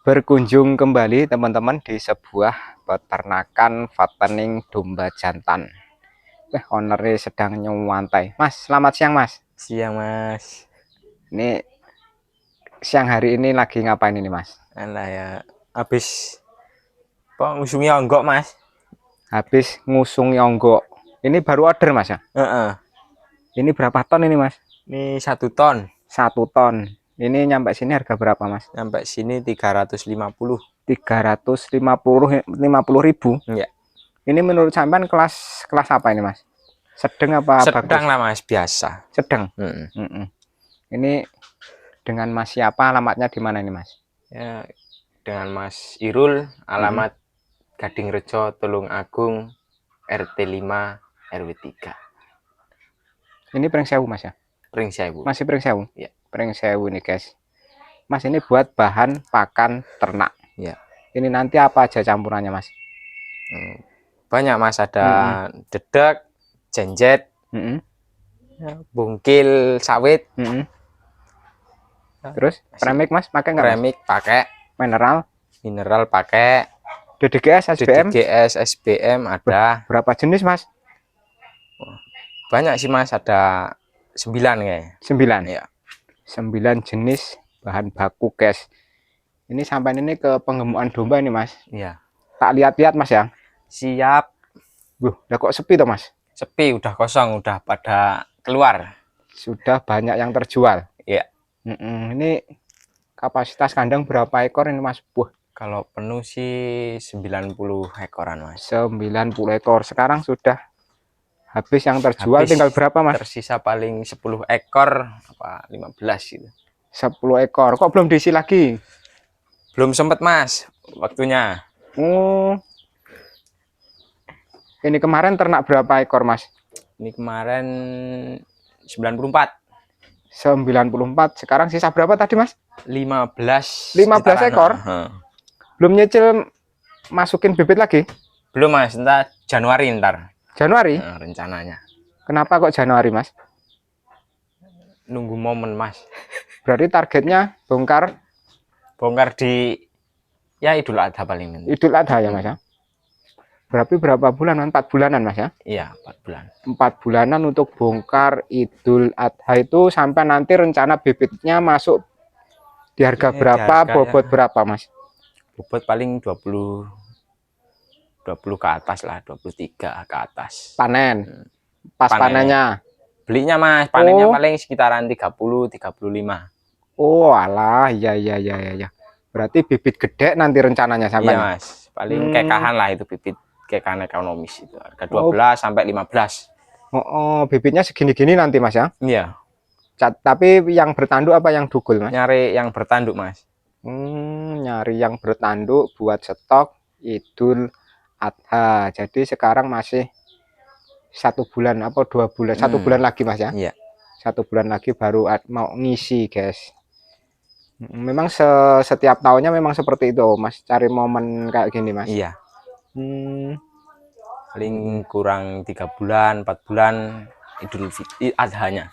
Berkunjung kembali teman-teman di sebuah peternakan fattening domba jantan. Ownernya sedang nyewantai. Mas, selamat siang Mas. Siang Mas. Ini siang hari ini lagi ngapain ini Mas? Alah ya, habis ngusungi onggok Mas. Habis ngusungi onggok. Ini baru order Mas ya? Ini berapa ton ini Mas? Ini 1 ton. 1 ton. Ini nyampe sini harga berapa Mas? Sampai sini 350. 350.000. Ya. Ini menurut sampean kelas apa ini Mas? Sedang apa Sedang bagus? lah Mas, biasa. Sedang. Ini dengan Mas siapa, alamatnya di mana ini Mas? Ya, dengan Mas Irul, alamat Gading Rejo, Tulung Agung, RT 5 RW 3. Ini Pringsewu Mas ya? Pringsewu. Masih Pringsewu? Ya. Pringsewu ini guys. Mas, ini buat bahan pakan ternak. Ya. Ini nanti apa aja campurannya Mas? Banyak Mas, ada dedek, jenjet, bungkil sawit. Terus premix Mas, pakai nggak? Premix pakai, mineral pakai, DDGS, SBM? DDGS, SBM ada. Berapa jenis Mas? Banyak sih Mas, ada 9 kayak. 9. Ya. 9 jenis bahan baku guys. Ini sampai ini ke penggemukan domba ini Mas. Iya. Tak lihat-lihat Mas ya. Siap. Udah kok sepi toh Mas? Sepi, udah kosong, udah pada keluar. Sudah banyak yang terjual. Iya. Ini kapasitas kandang berapa ekor ini Mas? Kalau penuh sih 90 ekoran Mas. 90 ekor. Sekarang sudah habis yang terjual, tinggal berapa Mas? Tersisa paling 10 ekor apa 15 gitu. 10 ekor. Kok belum diisi lagi? Belum sempet Mas waktunya. Ini kemarin ternak berapa ekor Mas? Ini kemarin 94. 94. Sekarang sisa berapa tadi Mas? 15 ekor. Belum nyicil masukin bibit lagi? Belum Mas, entar Januari ntar. Januari? Rencananya. Kenapa kok Januari Mas? Nunggu momen Mas. Berarti targetnya bongkar di ya Idul Adha paling. Idul Adha ya Mas ya? Berarti berapa bulan? 4 bulanan Mas ya? Iya, 4 bulan. 4 bulanan untuk bongkar Idul Adha itu. Sampai nanti rencana bibitnya masuk di harga berapa, bobot berapa Mas? Bobot paling 20 ke atas lah, 23 ke atas. Panen. Pas panennya. Belinya Mas, panennya paling sekitaran 30 35. Oh alah, iya. Berarti bibit gede nanti rencananya sampai. Iya Mas, paling kekahan lah itu bibit kekahan ekonomis itu. Harga 12 sampai 15. Bibitnya segini-gini nanti Mas ya? Iya. Tapi yang bertanduk apa yang dugul Mas? Nyari yang bertanduk Mas. Nyari yang bertanduk buat stok Idul Adha. Jadi sekarang masih 1 bulan apa 2 bulan, 1 bulan lagi Mas ya? Iya. 1 bulan lagi baru mau ngisi guys. Memang setiap tahunnya memang seperti itu Mas, cari momen kayak gini Mas. Iya. Paling kurang 3 bulan 4 bulan Idul Adhanya.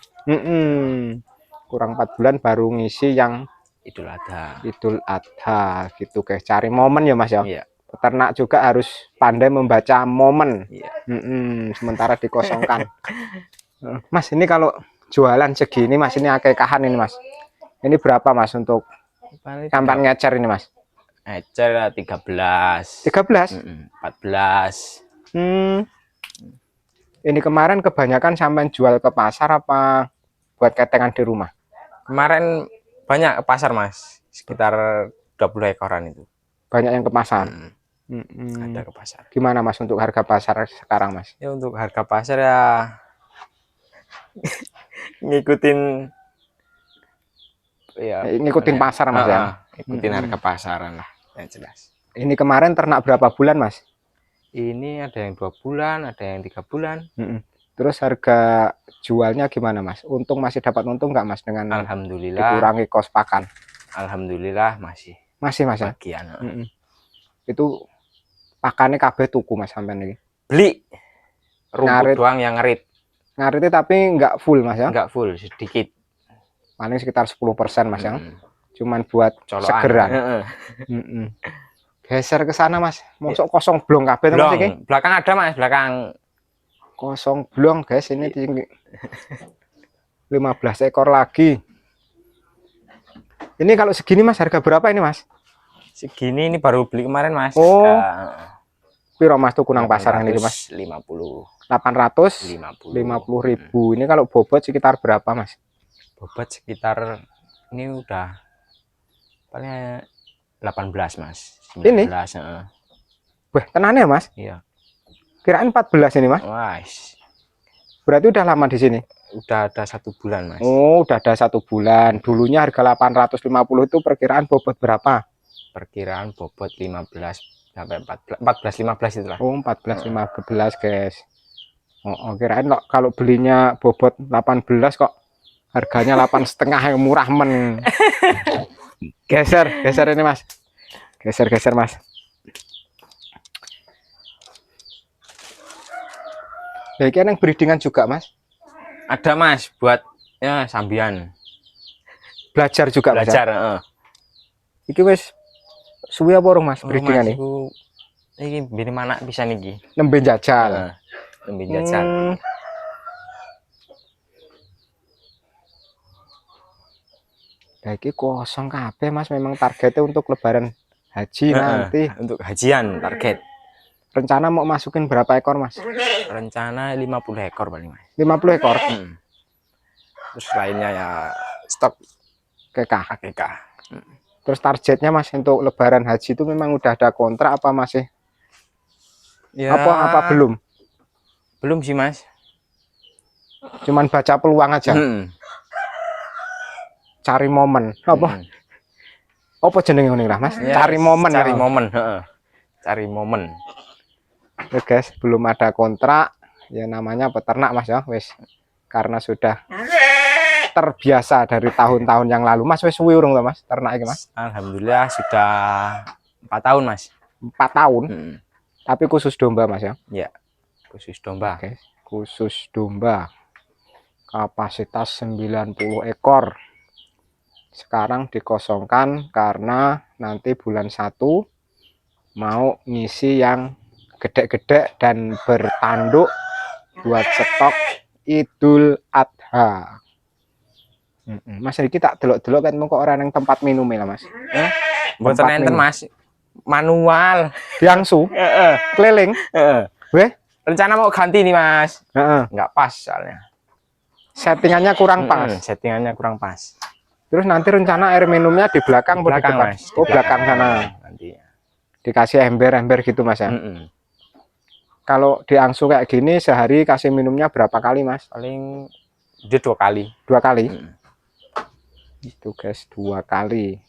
Kurang 4 bulan baru ngisi yang Idul Adha gitu guys. Cari momen ya Mas ya. Iya. Peternak juga harus pandai membaca momen. Iya. Sementara dikosongkan. Mas, ini kalau jualan segini Mas, ini akekahan ini Mas. Ini berapa Mas untuk sampan ngecer ini Mas? Ngecer 13. 14. Ini kemarin kebanyakan sampai jual ke pasar apa buat ketengan di rumah? Kemarin banyak ke pasar Mas, sekitar 20 ekoran itu. Banyak yang ke pasar. Ada ke pasar. Gimana Mas untuk harga pasar sekarang Mas? Ya untuk harga pasar ya ngikutin pasar Mas ya. Ngikutin harga pasaran lah yang jelas. Ini kemarin ternak berapa bulan Mas? Ini ada yang 2 bulan, ada yang 3 bulan. Terus harga jualnya gimana Mas? Masih dapat untung nggak Mas dengan alhamdulillah dikurangi kos pakan? Alhamdulillah masih Mas ya? bagian. Itu pakannya kabeh tuku Mas sampai ini? Beli rumput doang yang ngarit. Ngaritnya tapi nggak full Mas ya? Nggak full, sedikit. Paling sekitar 10% Mas ya. Cuman buat Colokan. segeran. Heeh. Mm-mm. Geser ke sana Mas. Mosok kosong blong kabeh to Mas iki? Blong. Belakang ada Mas, belakang. Kosong blong guys, ini tinggi. 15 ekor lagi. Ini kalau segini Mas harga berapa ini Mas? Segini ini baru beli kemarin Mas. Oh. Piro Mas tuh kunang pasaran ini Mas? 50. 850.000. Ini kalau bobot sekitar berapa Mas? Bobot sekitar ini udah paling 18 Mas. 19, ini? Wah, tenan ya Mas? Iya. Kirain 14 ini Mas? Wah. Berarti udah lama di sini? Udah ada 1 bulan Mas. Oh, udah ada 1 bulan. Dulunya harga 850 itu perkiraan bobot berapa? Perkiraan bobot 15 sampai 14-15 itulah. Oh, 14-15 guys. Oh, kirain kalau belinya bobot 18 kok harganya 8,5 yang murah men. Geser ini Mas. Geser Mas. Nah, ini yang breedingan juga Mas? Ada Mas, buat ya sambian. Belajar juga Mas? Belajar, Iki wis suwi apa urung Mas breedingan iki? Iki bini mana bisa niki? Nembe jajal. Nembe jajal. Nah, iki kosong kabeh Mas, memang targetnya untuk lebaran haji nanti. Untuk hajian target. Rencana mau masukin berapa ekor Mas? Rencana 50 ekor paling Mas. 50 ekor? Terus lainnya ya stok KK. Terus targetnya Mas untuk lebaran haji itu memang udah ada kontrak apa masih? Ya, apa belum? Belum sih Mas. Cuman baca peluang aja. Cari momen. Apa jenenge ngene lah Mas? Ya, cari momen. Cari momen, Cari momen. Ya guys, belum ada kontrak. Ya namanya peternak Mas ya, wis. Karena sudah terbiasa dari tahun-tahun yang lalu. Mas wis suwi urung to Mas ternak iki Mas? Alhamdulillah sudah 4 tahun Mas. 4 tahun. Tapi khusus domba Mas ya? Ya. Khusus domba. Oke. Khusus domba. Kapasitas 90 ekor. Sekarang dikosongkan karena nanti bulan 1 mau ngisi yang gede-gede dan bertanduk buat stok Idul Adha. Mas Riki tak delok-delok kan kok orang yang tempat minum lah Mas. Mboten enten Mas. Manual. Diangsu. Keliling. Weh, rencana mau ganti nih Mas. Nggak pas soalnya. Settingannya kurang pas. Settingannya kurang pas. Terus nanti rencana air minumnya di belakang, Mas. Oh, belakang sana. Nanti. Dikasih ember-ember gitu Mas ya. Kalau diangsu kayak gini sehari kasih minumnya berapa kali Mas? Paling dia 2 kali. 2 kali. Itu guys, 2 kali.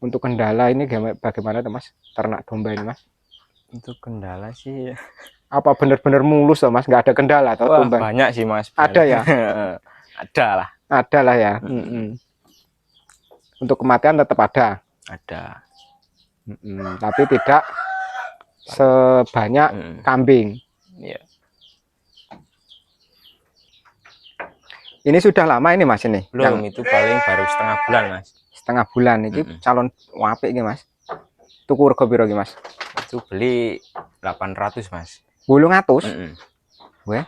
Untuk kendala ini bagaimana tuh Mas? Ternak domba ini Mas? Untuk kendala sih apa bener-bener mulus loh Mas, nggak ada kendala atau domba? Banyak sih Mas. Ada ya? Ada lah. Ada lah ya. Untuk kematian tetap ada. Ada. Tapi tidak sebanyak kambing. Iya. Ini sudah lama ini Mas ini? Belum, itu paling baru setengah bulan Mas. Setengah bulan ini calon apik iki Mas. Tuku rego piro iki Mas? Itu beli 800 Mas. 800. Weh.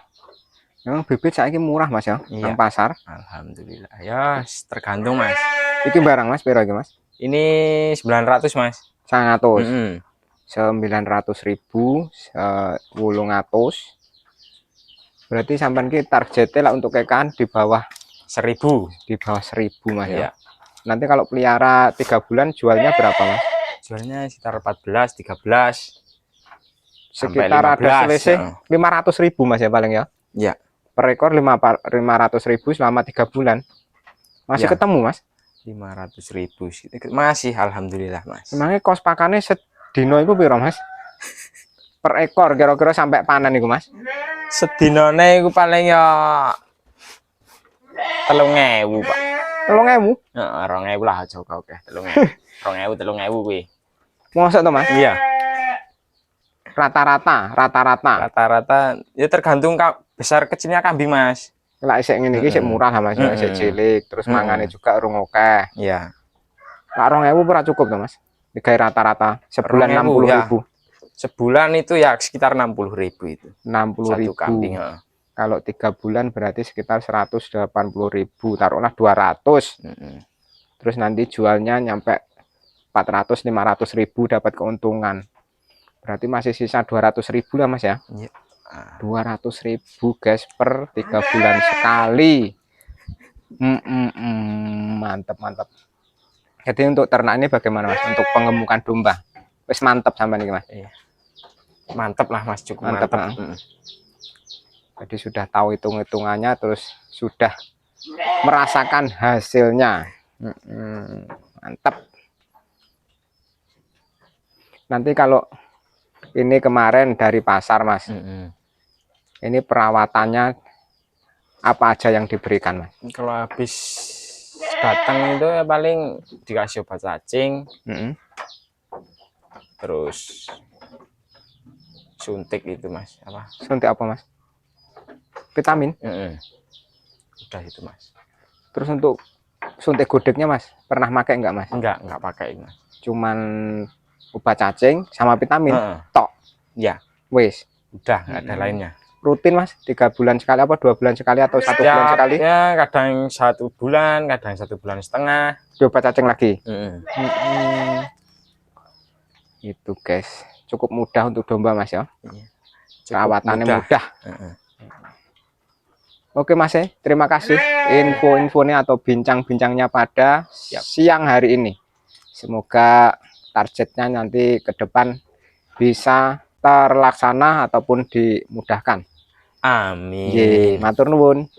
Memang bibit saiki murah Mas ya, nang pasar. Alhamdulillah. Ya, tergantung Mas. Iki barang Mas piro iki Mas? Ini 900 Mas. 900. 900.000, 800. Berarti sampean ki targetnya lah untuk kekan di bawah 1000. Di bawah 1000 Mas ya. Nanti kalau pelihara 3 bulan jualnya berapa Mas? Jualnya sekitar 14, 13. Sekitar ada selisih 500.000 Mas ya paling ya. Iya. Per ekor 500.000 selama 3 bulan. Masih ketemu Mas? 500.000 masih, alhamdulillah Mas. Emangnya kos pakannya sedino itu piro Mas? Per ekor kira-kira sampai panen itu Mas? Sedinone itu paling ya 3.000 Pak. 3.000? Heeh, 2.000 lah aja oke. 3.000 kuwi. Mosok to Mas? Iya. Rata-rata ya tergantung besar kecilnya kambing Mas. Lah isek ngene iki sik murah lah Mas, isek cilik, terus mangane juga urung akeh. Iya. Lah 2.000 ora cukup to Mas? Digawe rata-rata sebulan 2.000, 60.000. Sebulan itu ya sekitar 60.000 itu. 60.000. Satu kambing, heeh. Kalau 3 bulan berarti sekitar 180.000, taruhlah 200. Terus nanti jualnya nyampe 400-500.000 dapat keuntungan. Berarti masih sisa 200.000 lah Mas ya. Iya. 200.000 guys per 3 bulan sekali. Mantap mantap. Jadi untuk ternak ini bagaimana Mas? Untuk pengemukan domba, wis mantap sampai nih Mas. Iya. Mantap lah Mas, cukup Mantap, mantap. Jadi sudah tahu hitung-hitungannya, terus sudah merasakan hasilnya. Mantap. Nanti kalau ini kemarin dari pasar Mas, ini perawatannya apa aja yang diberikan Mas? Kalau habis datang itu ya paling dikasih obat cacing, terus suntik itu Mas, apa? Suntik apa Mas? Vitamin? Udah itu Mas. Terus untuk suntik gudegnya Mas, pernah pakai enggak Mas? Enggak pakai Mas. Cuman obat cacing sama vitamin tok. Ya. Wis. Udah nggak ada lainnya. Rutin Mas, 3 bulan sekali apa 2 bulan sekali atau 1 bulan sekali? Ya kadang 1 bulan, kadang 1,5 bulan. Coba cacing lagi. Itu guys, cukup mudah untuk domba Mas ya. Perawatannya mudah. Oke Mas, terima kasih info-infonya atau bincang-bincangnya pada siang hari ini. Semoga targetnya nanti ke depan bisa terlaksana ataupun dimudahkan. Amin. Matur nuwun.